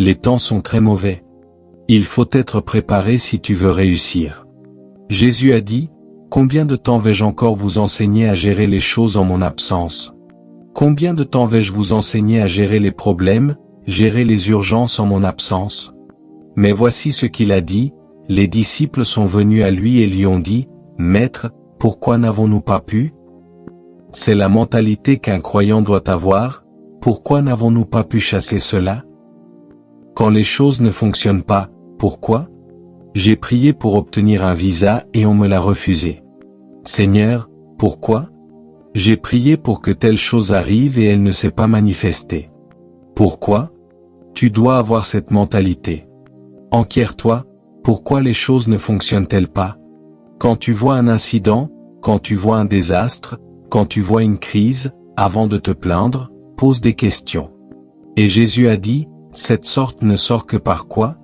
Les temps sont très mauvais. Il faut être préparé si tu veux réussir. Jésus a dit, « Combien de temps vais-je encore vous enseigner à gérer les choses en mon absence? Combien de temps vais-je vous enseigner à gérer les problèmes, gérer les urgences en mon absence? » Mais voici ce qu'il a dit, les disciples sont venus à lui et lui ont dit, « Maître, pourquoi n'avons-nous pas pu ?» C'est la mentalité qu'un croyant doit avoir, pourquoi n'avons-nous pas pu chasser cela? Quand les choses ne fonctionnent pas, pourquoi? J'ai prié pour obtenir un visa et on me l'a refusé. Seigneur, pourquoi? J'ai prié pour que telle chose arrive et elle ne s'est pas manifestée. Pourquoi? Tu dois avoir cette mentalité. Enquiers-toi, pourquoi les choses ne fonctionnent-elles pas? Quand tu vois un incident, quand tu vois un désastre, quand tu vois une crise, avant de te plaindre, pose des questions. Et Jésus a dit, cette sorte ne sort que par quoi?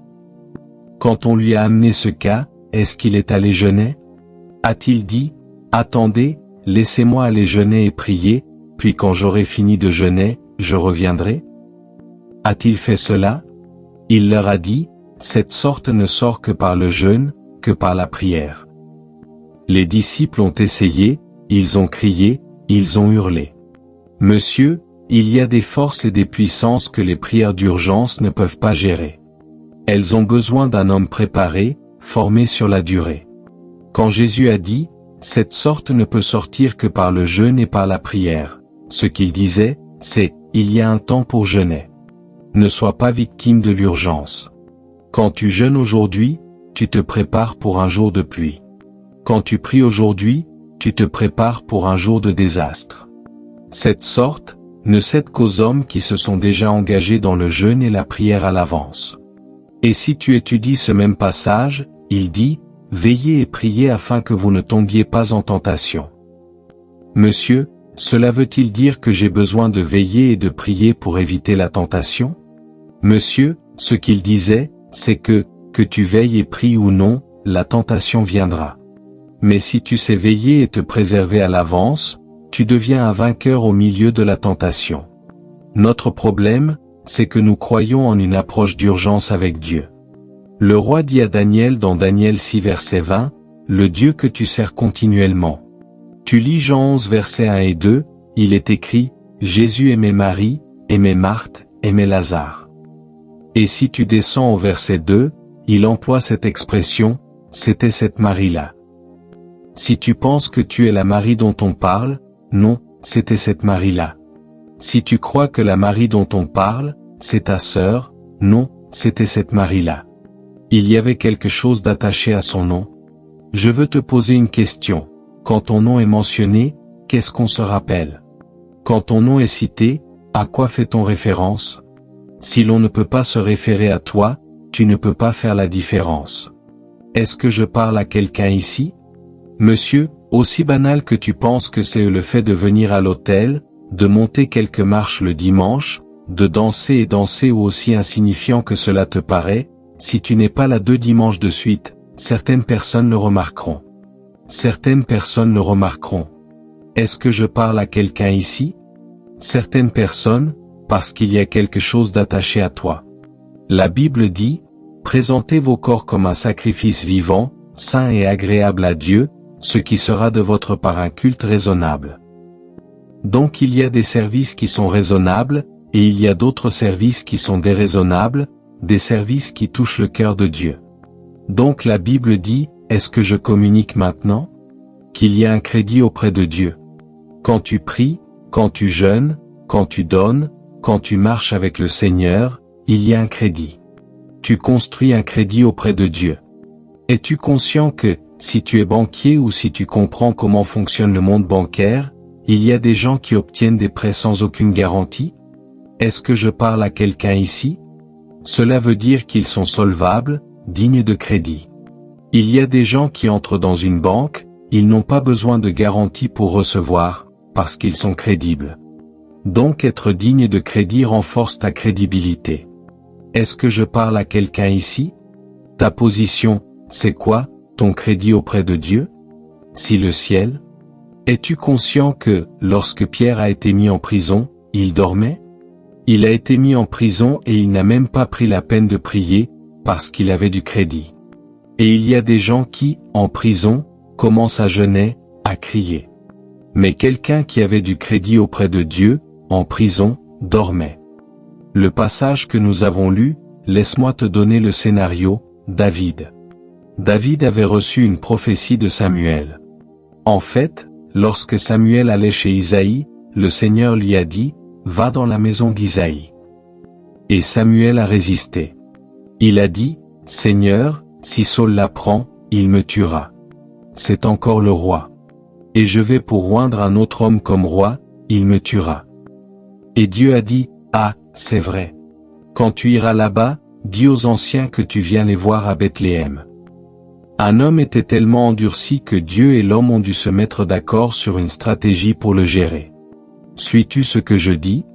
Quand on lui a amené ce cas, est-ce qu'il est allé jeûner? A-t-il dit, attendez, laissez-moi aller jeûner et prier, puis quand j'aurai fini de jeûner, je reviendrai? A-t-il fait cela? Il leur a dit, cette sorte ne sort que par le jeûne, que par la prière. Les disciples ont essayé, ils ont crié, ils ont hurlé. Monsieur, il y a des forces et des puissances que les prières d'urgence ne peuvent pas gérer. Elles ont besoin d'un homme préparé, formé sur la durée. Quand Jésus a dit, cette sorte ne peut sortir que par le jeûne et par la prière, ce qu'il disait, c'est, il y a un temps pour jeûner. Ne sois pas victime de l'urgence. Quand tu jeûnes aujourd'hui, tu te prépares pour un jour de pluie. Quand tu pries aujourd'hui, tu te prépares pour un jour de désastre. Cette sorte ne cède qu'aux hommes qui se sont déjà engagés dans le jeûne et la prière à l'avance. Et si tu étudies ce même passage, il dit, « Veillez et priez afin que vous ne tombiez pas en tentation. » Monsieur, cela veut-il dire que j'ai besoin de veiller et de prier pour éviter la tentation? Monsieur, ce qu'il disait, c'est que tu veilles et pries ou non, la tentation viendra. Mais si tu sais veiller et te préserver à l'avance, tu deviens un vainqueur au milieu de la tentation. Notre problème, c'est que nous croyons en une approche d'urgence avec Dieu. Le roi dit à Daniel dans Daniel 6 verset 20, « Le Dieu que tu sers continuellement. » Tu lis Jean 11 verset 1 et 2, il est écrit, « Jésus aimait Marie, aimait Marthe, aimait Lazare. » Et si tu descends au verset 2, il emploie cette expression, « C'était cette Marie-là. » Si tu penses que tu es la Marie dont on parle, non, c'était cette Marie-là. Si tu crois que la Marie dont on parle, c'est ta sœur, non, c'était cette Marie-là. Il y avait quelque chose d'attaché à son nom. Je veux te poser une question. Quand ton nom est mentionné, qu'est-ce qu'on se rappelle? Quand ton nom est cité, à quoi fait-on référence? Si l'on ne peut pas se référer à toi, tu ne peux pas faire la différence. Est-ce que je parle à quelqu'un ici? Monsieur, aussi banal que tu penses que c'est le fait de venir à l'autel, de monter quelques marches le dimanche, de danser et danser ou aussi insignifiant que cela te paraît, si tu n'es pas là 2 dimanches de suite, certaines personnes le remarqueront. Certaines personnes le remarqueront. Est-ce que je parle à quelqu'un ici? Certaines personnes, parce qu'il y a quelque chose d'attaché à toi. La Bible dit, présentez vos corps comme un sacrifice vivant, saint et agréable à Dieu, ce qui sera de votre part un culte raisonnable. Donc il y a des services qui sont raisonnables, et il y a d'autres services qui sont déraisonnables, des services qui touchent le cœur de Dieu. Donc la Bible dit, est-ce que je communique maintenant? Qu'il y a un crédit auprès de Dieu. Quand tu pries, quand tu jeûnes, quand tu donnes, quand tu marches avec le Seigneur, il y a un crédit. Tu construis un crédit auprès de Dieu. Es-tu conscient que, si tu es banquier ou si tu comprends comment fonctionne le monde bancaire, il y a des gens qui obtiennent des prêts sans aucune garantie? Est-ce que je parle à quelqu'un ici? Cela veut dire qu'ils sont solvables, dignes de crédit. Il y a des gens qui entrent dans une banque, ils n'ont pas besoin de garantie pour recevoir, parce qu'ils sont crédibles. Donc être digne de crédit renforce ta crédibilité. Est-ce que je parle à quelqu'un ici? Ta position, c'est quoi, ton crédit auprès de Dieu? Si le ciel? Es-tu conscient que, lorsque Pierre a été mis en prison, il dormait? Il a été mis en prison et il n'a même pas pris la peine de prier, parce qu'il avait du crédit. Et il y a des gens qui, en prison, commencent à jeûner, à crier. Mais quelqu'un qui avait du crédit auprès de Dieu, en prison, dormait. Le passage que nous avons lu, laisse-moi te donner le scénario, David. David avait reçu une prophétie de Samuel. En fait, lorsque Samuel allait chez Isaïe, le Seigneur lui a dit, « Va dans la maison d'Isaïe. » Et Samuel a résisté. Il a dit, « Seigneur, si Saul l'apprend, il me tuera. C'est encore le roi. Et je vais pour oindre un autre homme comme roi, il me tuera. » Et Dieu a dit, « Ah, c'est vrai. Quand tu iras là-bas, dis aux anciens que tu viens les voir à Bethléem. » Un homme était tellement endurci que Dieu et l'homme ont dû se mettre d'accord sur une stratégie pour le gérer. Suis-tu ce que je dis?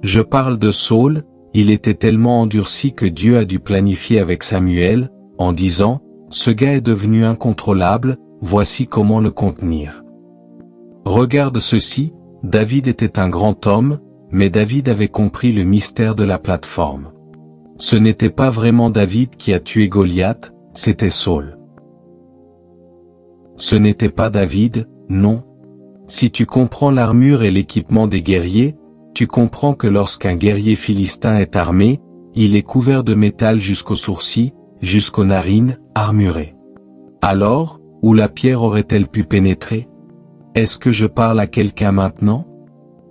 Je parle de Saul, il était tellement endurci que Dieu a dû planifier avec Samuel, en disant, « Ce gars est devenu incontrôlable, voici comment le contenir. » Regarde ceci, David était un grand homme, mais David avait compris le mystère de la plateforme. Ce n'était pas vraiment David qui a tué Goliath, c'était Saul. Ce n'était pas David, non. Si tu comprends l'armure et l'équipement des guerriers, tu comprends que lorsqu'un guerrier philistin est armé, il est couvert de métal jusqu'aux sourcils, jusqu'aux narines, armuré. Alors, où la pierre aurait-elle pu pénétrer? Est-ce que je parle à quelqu'un maintenant?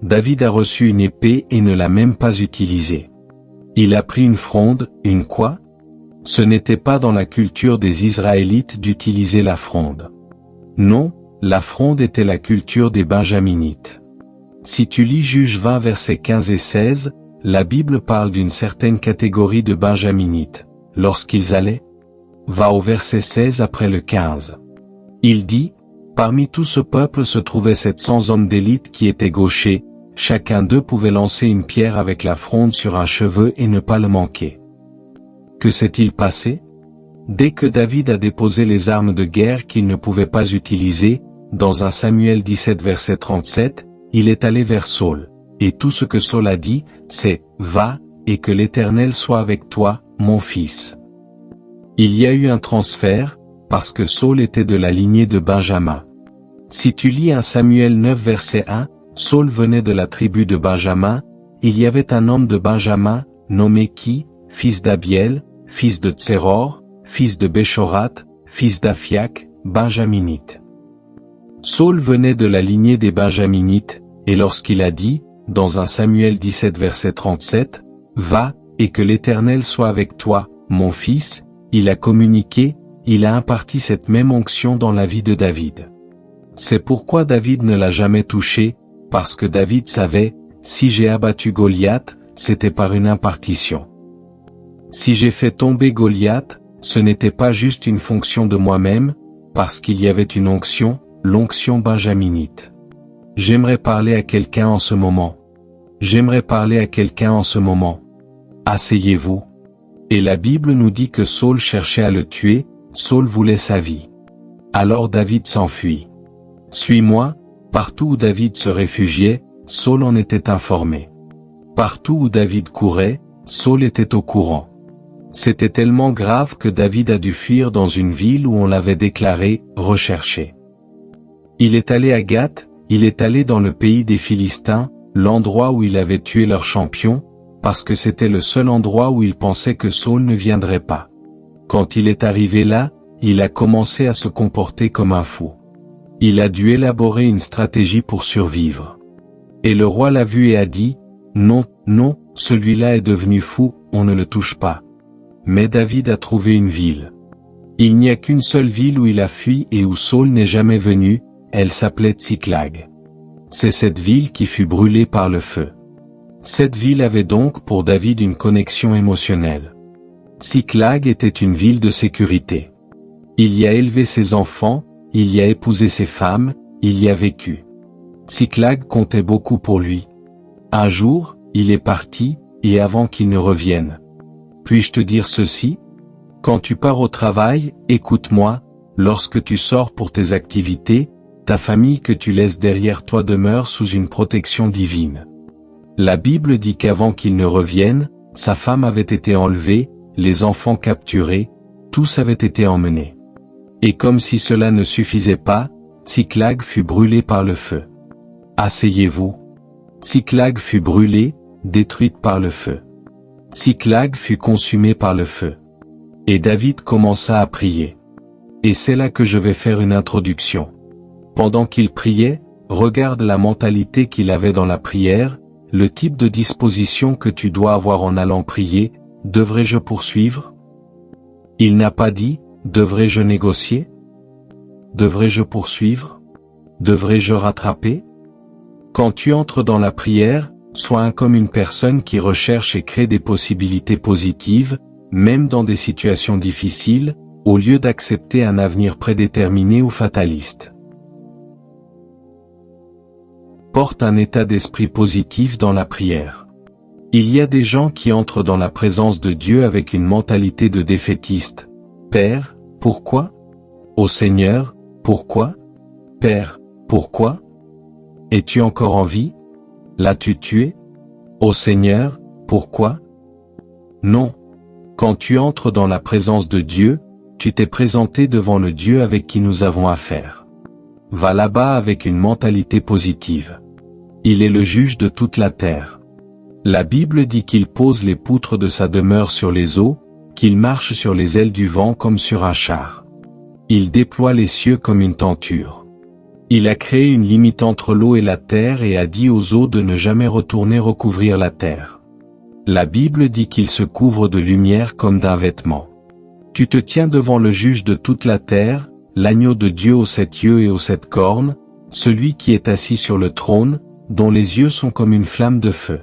David a reçu une épée et ne l'a même pas utilisée. Il a pris une fronde, une quoi? Ce n'était pas dans la culture des Israélites d'utiliser la fronde. Non, la fronde était la culture des Benjaminites. Si tu lis Juges 20 versets 15 et 16, la Bible parle d'une certaine catégorie de Benjaminites. Lorsqu'ils allaient, va au verset 16 après le 15. Il dit, « Parmi tout ce peuple se trouvaient 700 hommes d'élite qui étaient gauchers, chacun d'eux pouvait lancer une pierre avec la fronde sur un cheveu et ne pas le manquer. » Que s'est-il passé? Dès que David a déposé les armes de guerre qu'il ne pouvait pas utiliser, dans 1 Samuel 17 verset 37, il est allé vers Saul, et tout ce que Saul a dit, c'est « Va, et que l'Éternel soit avec toi, mon fils. » Il y a eu un transfert, parce que Saul était de la lignée de Benjamin. Si tu lis 1 Samuel 9 verset 1, Saul venait de la tribu de Benjamin, il y avait un homme de Benjamin, nommé Ki, fils d'Abiel, fils de Tséror, fils de Béchorat, fils d'Aphiac, Benjaminite. Saul venait de la lignée des Benjaminites, et lorsqu'il a dit, dans 1 Samuel 17 verset 37, « Va, et que l'Éternel soit avec toi, mon fils », il a communiqué, il a imparti cette même onction dans la vie de David. C'est pourquoi David ne l'a jamais touché, parce que David savait, si j'ai abattu Goliath, c'était par une impartition. Si j'ai fait tomber Goliath, ce n'était pas juste une fonction de moi-même, parce qu'il y avait une onction, l'onction benjaminite. J'aimerais parler à quelqu'un en ce moment. J'aimerais parler à quelqu'un en ce moment. Asseyez-vous. Et la Bible nous dit que Saul cherchait à le tuer, Saul voulait sa vie. Alors David s'enfuit. Suis-moi, partout où David se réfugiait, Saul en était informé. Partout où David courait, Saul était au courant. C'était tellement grave que David a dû fuir dans une ville où on l'avait déclaré « recherché ». Il est allé à Gath, il est allé dans le pays des Philistins, l'endroit où il avait tué leur champion, parce que c'était le seul endroit où il pensait que Saul ne viendrait pas. Quand il est arrivé là, il a commencé à se comporter comme un fou. Il a dû élaborer une stratégie pour survivre. Et le roi l'a vu et a dit, « Non, non, celui-là est devenu fou, on ne le touche pas. » Mais David a trouvé une ville. Il n'y a qu'une seule ville où il a fui et où Saul n'est jamais venu, elle s'appelait Tsiklag. C'est cette ville qui fut brûlée par le feu. Cette ville avait donc pour David une connexion émotionnelle. Tsiklag était une ville de sécurité. Il y a élevé ses enfants, il y a épousé ses femmes, il y a vécu. Tsiklag comptait beaucoup pour lui. Un jour, il est parti, et avant qu'il ne revienne. Puis-je te dire ceci? Quand tu pars au travail, écoute-moi, lorsque tu sors pour tes activités, ta famille que tu laisses derrière toi demeure sous une protection divine. La Bible dit qu'avant qu'il ne revienne, sa femme avait été enlevée, les enfants capturés, tous avaient été emmenés. Et comme si cela ne suffisait pas, Tsiklag fut brûlé par le feu. Asseyez-vous. Tsiklag fut brûlée, détruite par le feu. Tsiklag fut consumée par le feu. Et David commença à prier. Et c'est là que je vais faire une introduction. Pendant qu'il priait, regarde la mentalité qu'il avait dans la prière, le type de disposition que tu dois avoir en allant prier. Devrais-je poursuivre? Il n'a pas dit, devrais-je négocier? Devrais-je poursuivre? Devrais-je rattraper? Quand tu entres dans la prière, sois comme une personne qui recherche et crée des possibilités positives, même dans des situations difficiles, au lieu d'accepter un avenir prédéterminé ou fataliste. Porte un état d'esprit positif dans la prière. Il y a des gens qui entrent dans la présence de Dieu avec une mentalité de défaitiste. Père, pourquoi? Ô Seigneur, pourquoi? Père, pourquoi? Es-tu encore en vie? L'as-tu tué? Ô Seigneur, pourquoi? Non. Quand tu entres dans la présence de Dieu, tu t'es présenté devant le Dieu avec qui nous avons affaire. Va là-bas avec une mentalité positive. Il est le juge de toute la terre. La Bible dit qu'il pose les poutres de sa demeure sur les eaux, qu'il marche sur les ailes du vent comme sur un char. Il déploie les cieux comme une tenture. Il a créé une limite entre l'eau et la terre et a dit aux eaux de ne jamais retourner recouvrir la terre. La Bible dit qu'il se couvre de lumière comme d'un vêtement. Tu te tiens devant le juge de toute la terre, l'agneau de Dieu aux 7 yeux et aux 7 cornes, celui qui est assis sur le trône, dont les yeux sont comme une flamme de feu.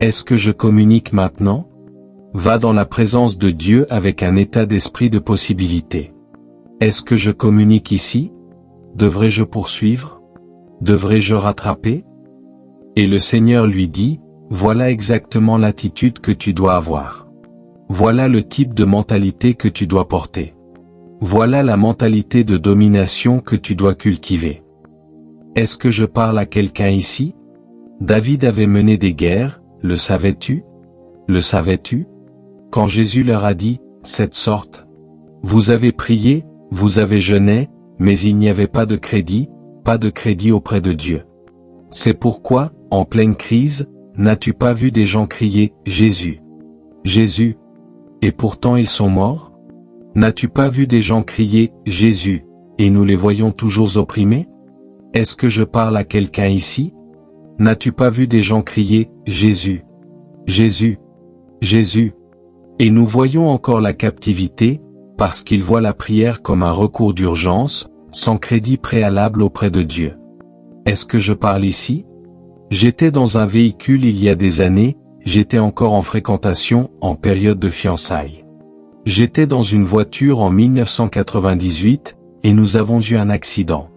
Est-ce que je communique maintenant? Va dans la présence de Dieu avec un état d'esprit de possibilité. Est-ce que je communique ici? Devrais-je poursuivre? Devrais-je rattraper? Et le Seigneur lui dit, voilà exactement l'attitude que tu dois avoir. Voilà le type de mentalité que tu dois porter. Voilà la mentalité de domination que tu dois cultiver. Est-ce que je parle à quelqu'un ici? David avait mené des guerres, le savais-tu? Le savais-tu? Quand Jésus leur a dit, cette sorte. Vous avez prié, vous avez jeûné, mais il n'y avait pas de crédit auprès de Dieu. C'est pourquoi, en pleine crise, n'as-tu pas vu des gens crier, Jésus? Jésus? Et pourtant ils sont morts? N'as-tu pas vu des gens crier, Jésus, et nous les voyons toujours opprimés? Est-ce que je parle à quelqu'un ici? N'as-tu pas vu des gens crier, Jésus? Jésus? Jésus? Et nous voyons encore la captivité, parce qu'ils voient la prière comme un recours d'urgence, sans crédit préalable auprès de Dieu. Est-ce que je parle ici? J'étais dans un véhicule il y a des années, j'étais encore en fréquentation, en période de fiançailles. J'étais dans une voiture en 1998, et nous avons eu un accident.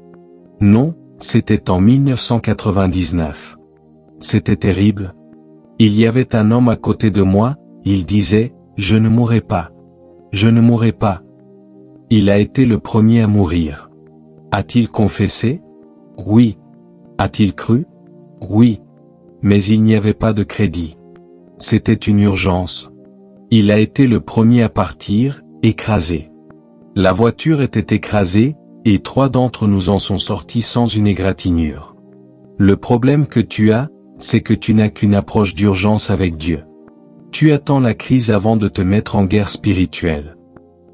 Non, c'était en 1999. C'était terrible. Il y avait un homme à côté de moi, il disait, je ne mourrai pas. Je ne mourrai pas. Il a été le premier à mourir. A-t-il confessé? Oui. A-t-il cru? Oui. Mais il n'y avait pas de crédit. C'était une urgence. Il a été le premier à partir, écrasé. La voiture était écrasée, et 3 d'entre nous en sont sortis sans une égratignure. Le problème que tu as, c'est que tu n'as qu'une approche d'urgence avec Dieu. Tu attends la crise avant de te mettre en guerre spirituelle.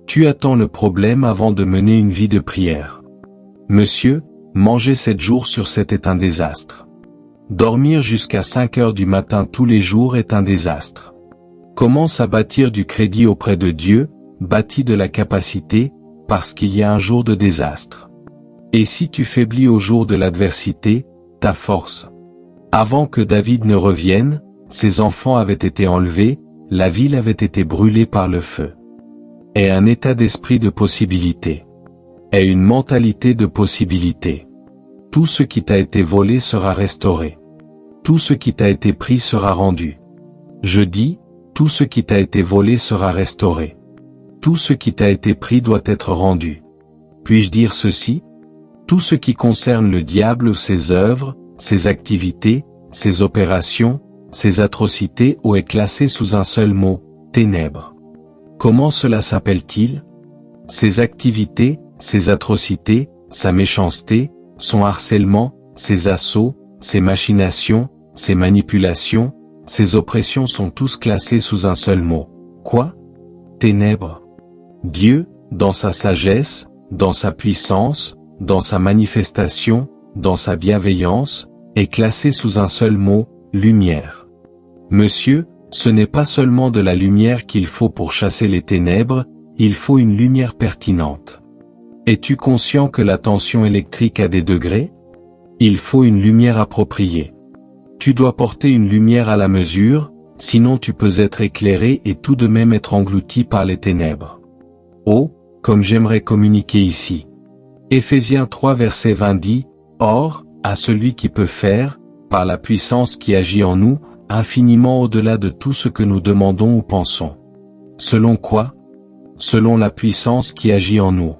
Tu attends le problème avant de mener une vie de prière. Monsieur, manger 7 jours sur 7 est un désastre. Dormir jusqu'à 5 heures du matin tous les jours est un désastre. Commence à bâtir du crédit auprès de Dieu, bâtis de la capacité, parce qu'il y a un jour de désastre. Et si tu faiblis au jour de l'adversité, ta force. Avant que David ne revienne, ses enfants avaient été enlevés, la ville avait été brûlée par le feu. Aie un état d'esprit de possibilité. Aie une mentalité de possibilité. Tout ce qui t'a été volé sera restauré. Tout ce qui t'a été pris sera rendu. Je dis, tout ce qui t'a été volé sera restauré. Tout ce qui t'a été pris doit être rendu. Puis-je dire ceci? Tout ce qui concerne le diable ou ses œuvres, ses activités, ses opérations, ces atrocités est classé sous un seul mot, ténèbres. Comment cela s'appelle-t-il? Ses activités, ses atrocités, sa méchanceté, son harcèlement, ses assauts, ses machinations, ses manipulations, ses oppressions sont tous classés sous un seul mot. Quoi? Ténèbres. Dieu, dans sa sagesse, dans sa puissance, dans sa manifestation, dans sa bienveillance, est classé sous un seul mot, lumière. Monsieur, ce n'est pas seulement de la lumière qu'il faut pour chasser les ténèbres, il faut une lumière pertinente. Es-tu conscient que la tension électrique a des degrés? Il faut une lumière appropriée. Tu dois porter une lumière à la mesure, sinon tu peux être éclairé et tout de même être englouti par les ténèbres. Oh, comme j'aimerais communiquer ici. Éphésiens 3 verset 20 dit, « Or, à celui qui peut faire, par la puissance qui agit en nous, infiniment au-delà de tout ce que nous demandons ou pensons. » Selon quoi? Selon la puissance qui agit en nous.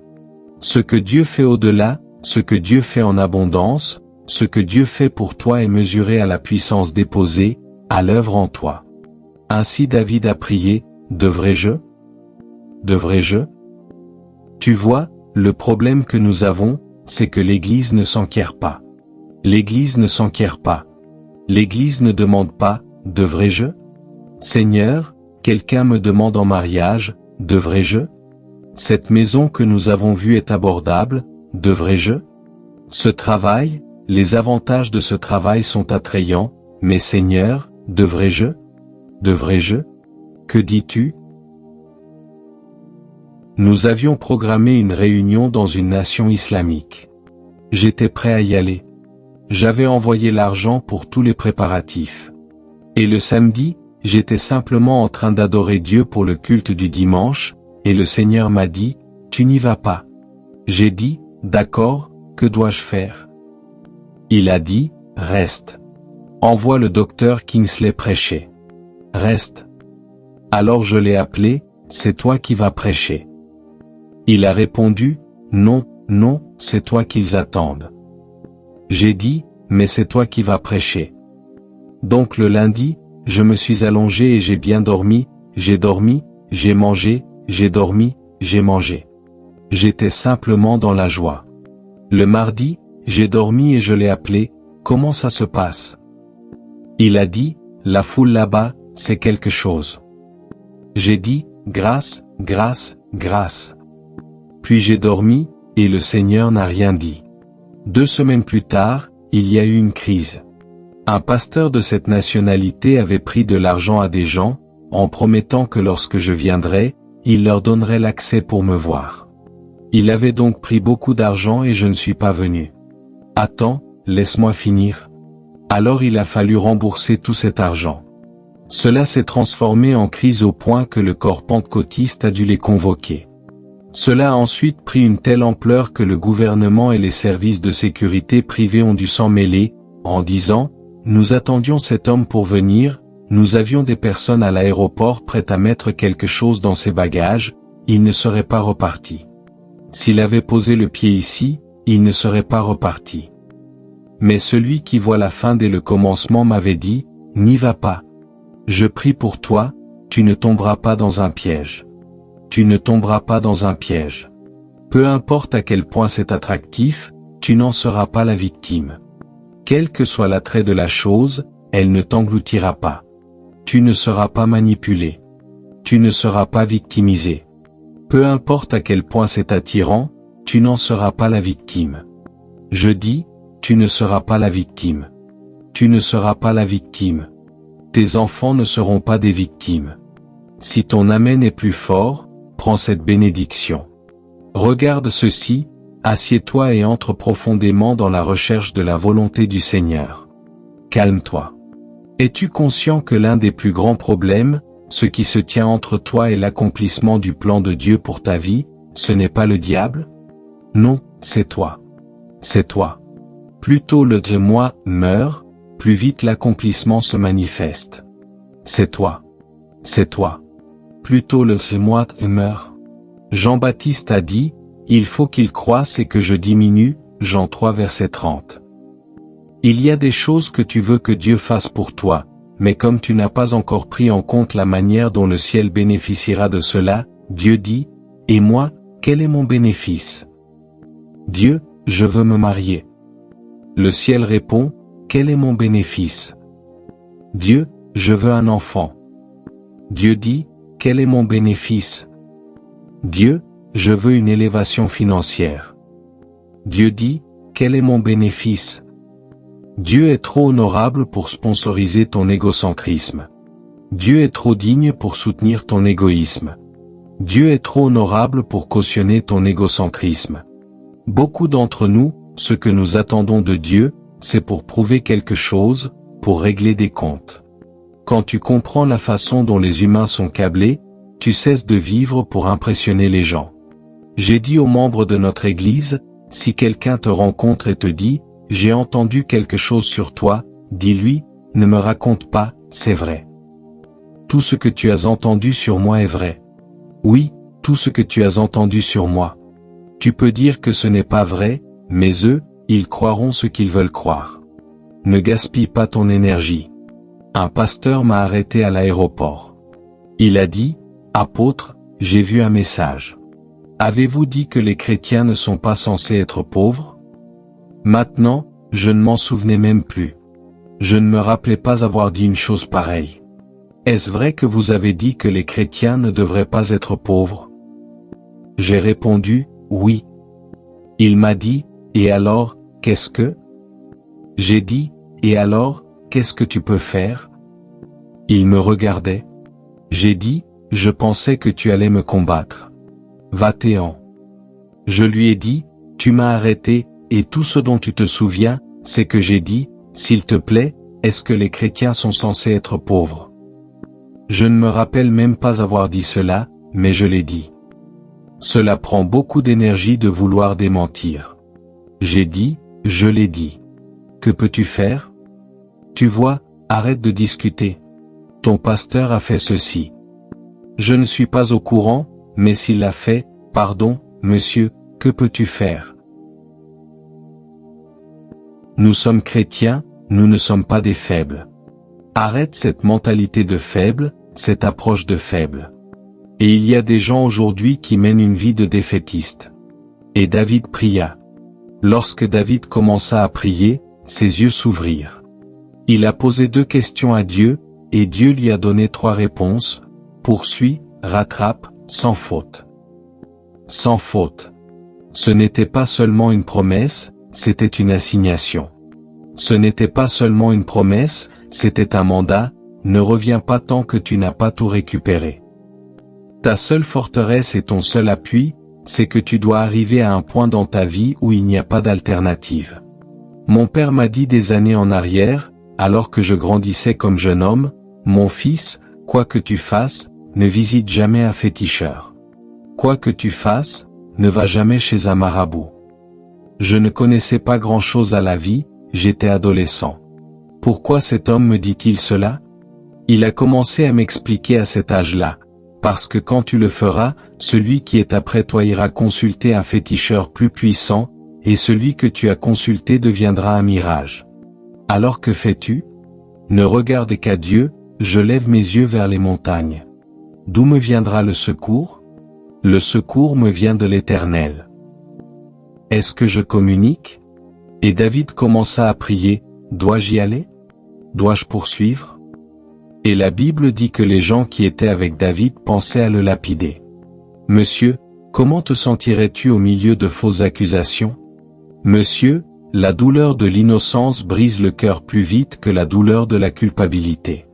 Ce que Dieu fait au-delà, ce que Dieu fait en abondance, ce que Dieu fait pour toi est mesuré à la puissance déposée, à l'œuvre en toi. Ainsi David a prié, « Devrais-je? Devrais-je » Tu vois, le problème que nous avons, c'est que l'Église ne s'enquiert pas. L'Église ne s'enquiert pas. L'Église ne demande pas, « Devrais-je? Seigneur, quelqu'un me demande en mariage, devrais-je? Cette maison que nous avons vue est abordable, devrais-je? Ce travail, les avantages de ce travail sont attrayants, mais Seigneur, devrais-je? Devrais-je? Que dis-tu? » Nous avions programmé une réunion dans une nation islamique. J'étais prêt à y aller. J'avais envoyé l'argent pour tous les préparatifs. Et le samedi, j'étais simplement en train d'adorer Dieu pour le culte du dimanche, et le Seigneur m'a dit, « Tu n'y vas pas. » J'ai dit, « D'accord, que dois-je faire ?» Il a dit, « Reste. Envoie le docteur Kingsley prêcher. Reste. » Alors je l'ai appelé, « C'est toi qui vas prêcher. » Il a répondu, « Non, non, c'est toi qu'ils attendent. » J'ai dit, « Mais c'est toi qui vas prêcher. » Donc le lundi, je me suis allongé et j'ai bien dormi, j'ai mangé, j'ai dormi, j'ai mangé. J'étais simplement dans la joie. Le mardi, j'ai dormi et je l'ai appelé, « Comment ça se passe ?» Il a dit, « La foule là-bas, c'est quelque chose. » J'ai dit, « Grâce, grâce, grâce. » Puis j'ai dormi, et le Seigneur n'a rien dit. 2 semaines plus tard, il y a eu une crise. Un pasteur de cette nationalité avait pris de l'argent à des gens, en promettant que lorsque je viendrais, il leur donnerait l'accès pour me voir. Il avait donc pris beaucoup d'argent et je ne suis pas venu. Attends, laisse-moi finir. Alors il a fallu rembourser tout cet argent. Cela s'est transformé en crise au point que le corps pentecôtiste a dû les convoquer. Cela a ensuite pris une telle ampleur que le gouvernement et les services de sécurité privés ont dû s'en mêler, en disant, « Nous attendions cet homme pour venir, nous avions des personnes à l'aéroport prêtes à mettre quelque chose dans ses bagages, il ne serait pas reparti. S'il avait posé le pied ici, il ne serait pas reparti. » Mais celui qui voit la fin dès le commencement m'avait dit, « N'y va pas. Je prie pour toi, tu ne tomberas pas dans un piège. Tu ne tomberas pas dans un piège. Peu importe à quel point c'est attractif, tu n'en seras pas la victime. Quel que soit l'attrait de la chose, elle ne t'engloutira pas. Tu ne seras pas manipulé. Tu ne seras pas victimisé. Peu importe à quel point c'est attirant, tu n'en seras pas la victime. Je dis, tu ne seras pas la victime. Tu ne seras pas la victime. Tes enfants ne seront pas des victimes. Si ton amen est plus fort, prends cette bénédiction. Regarde ceci, assieds-toi et entre profondément dans la recherche de la volonté du Seigneur. Calme-toi. Es-tu conscient que l'un des plus grands problèmes, ce qui se tient entre toi et l'accomplissement du plan de Dieu pour ta vie, ce n'est pas le diable? Non, c'est toi. C'est toi. Plus tôt le « moi » meurt, plus vite l'accomplissement se manifeste. C'est toi. C'est toi. Plus tôt le « moi » meurt. Jean-Baptiste a dit, « Il faut qu'il croisse et que je diminue » Jean 3 verset 30. Il y a des choses que tu veux que Dieu fasse pour toi, mais comme tu n'as pas encore pris en compte la manière dont le ciel bénéficiera de cela, Dieu dit, et moi, quel est mon bénéfice? Dieu, je veux me marier. Le ciel répond, quel est mon bénéfice? Dieu, je veux un enfant. Dieu dit, quel est mon bénéfice? Dieu, je veux une élévation financière. Dieu dit, quel est mon bénéfice? Dieu est trop honorable pour sponsoriser ton égocentrisme. Dieu est trop digne pour soutenir ton égoïsme. Dieu est trop honorable pour cautionner ton égocentrisme. Beaucoup d'entre nous, ce que nous attendons de Dieu, c'est pour prouver quelque chose, pour régler des comptes. Quand tu comprends la façon dont les humains sont câblés, tu cesses de vivre pour impressionner les gens. J'ai dit aux membres de notre Église, si quelqu'un te rencontre et te dit, « J'ai entendu quelque chose sur toi », dis-lui, « Ne me raconte pas, c'est vrai. Tout ce que tu as entendu sur moi est vrai. Oui, tout ce que tu as entendu sur moi. Tu peux dire que ce n'est pas vrai, mais eux, ils croiront ce qu'ils veulent croire. Ne gaspille pas ton énergie. » Un pasteur m'a arrêté à l'aéroport. Il a dit, « Apôtre, j'ai vu un message. Avez-vous dit que les chrétiens ne sont pas censés être pauvres? » Maintenant, je ne m'en souvenais même plus. Je ne me rappelais pas avoir dit une chose pareille. Est-ce vrai que vous avez dit que les chrétiens ne devraient pas être pauvres? J'ai répondu, oui. Il m'a dit, et alors, qu'est-ce que? J'ai dit, et alors, qu'est-ce que tu peux faire? Il me regardait. J'ai dit, je pensais que tu allais me combattre. Va-t'en. Je lui ai dit, tu m'as arrêté, et tout ce dont tu te souviens, c'est que j'ai dit, s'il te plaît, est-ce que les chrétiens sont censés être pauvres? Je ne me rappelle même pas avoir dit cela, mais je l'ai dit. Cela prend beaucoup d'énergie de vouloir démentir. J'ai dit, je l'ai dit. Que peux-tu faire? Tu vois, arrête de discuter. Ton pasteur a fait ceci. Je ne suis pas au courant, mais s'il l'a fait, pardon, monsieur, que peux-tu faire? Nous sommes chrétiens, nous ne sommes pas des faibles. Arrête cette mentalité de faible, cette approche de faible. Et il y a des gens aujourd'hui qui mènent une vie de défaitiste. Et David pria. Lorsque David commença à prier, ses yeux s'ouvrirent. Il a posé 2 questions à Dieu, et Dieu lui a donné 3 réponses, poursuis, rattrape, sans faute. Sans faute. Ce n'était pas seulement une promesse, c'était une assignation. Ce n'était pas seulement une promesse, c'était un mandat, ne reviens pas tant que tu n'as pas tout récupéré. Ta seule forteresse et ton seul appui, c'est que tu dois arriver à un point dans ta vie où il n'y a pas d'alternative. Mon père m'a dit des années en arrière, alors que je grandissais comme jeune homme, mon fils, quoi que tu fasses, ne visite jamais un féticheur. Quoi que tu fasses, ne va jamais chez un marabout. Je ne connaissais pas grand-chose à la vie, j'étais adolescent. Pourquoi cet homme me dit-il cela? Il a commencé à m'expliquer à cet âge-là. Parce que quand tu le feras, celui qui est après toi ira consulter un féticheur plus puissant, et celui que tu as consulté deviendra un mirage. Alors que fais-tu? Ne regarde qu'à Dieu, je lève mes yeux vers les montagnes. D'où me viendra le secours? Le secours me vient de l'Éternel. Est-ce que je communique? Et David commença à prier, dois-je y aller? Dois-je poursuivre? Et la Bible dit que les gens qui étaient avec David pensaient à le lapider. Monsieur, comment te sentirais-tu au milieu de fausses accusations? Monsieur, la douleur de l'innocence brise le cœur plus vite que la douleur de la culpabilité.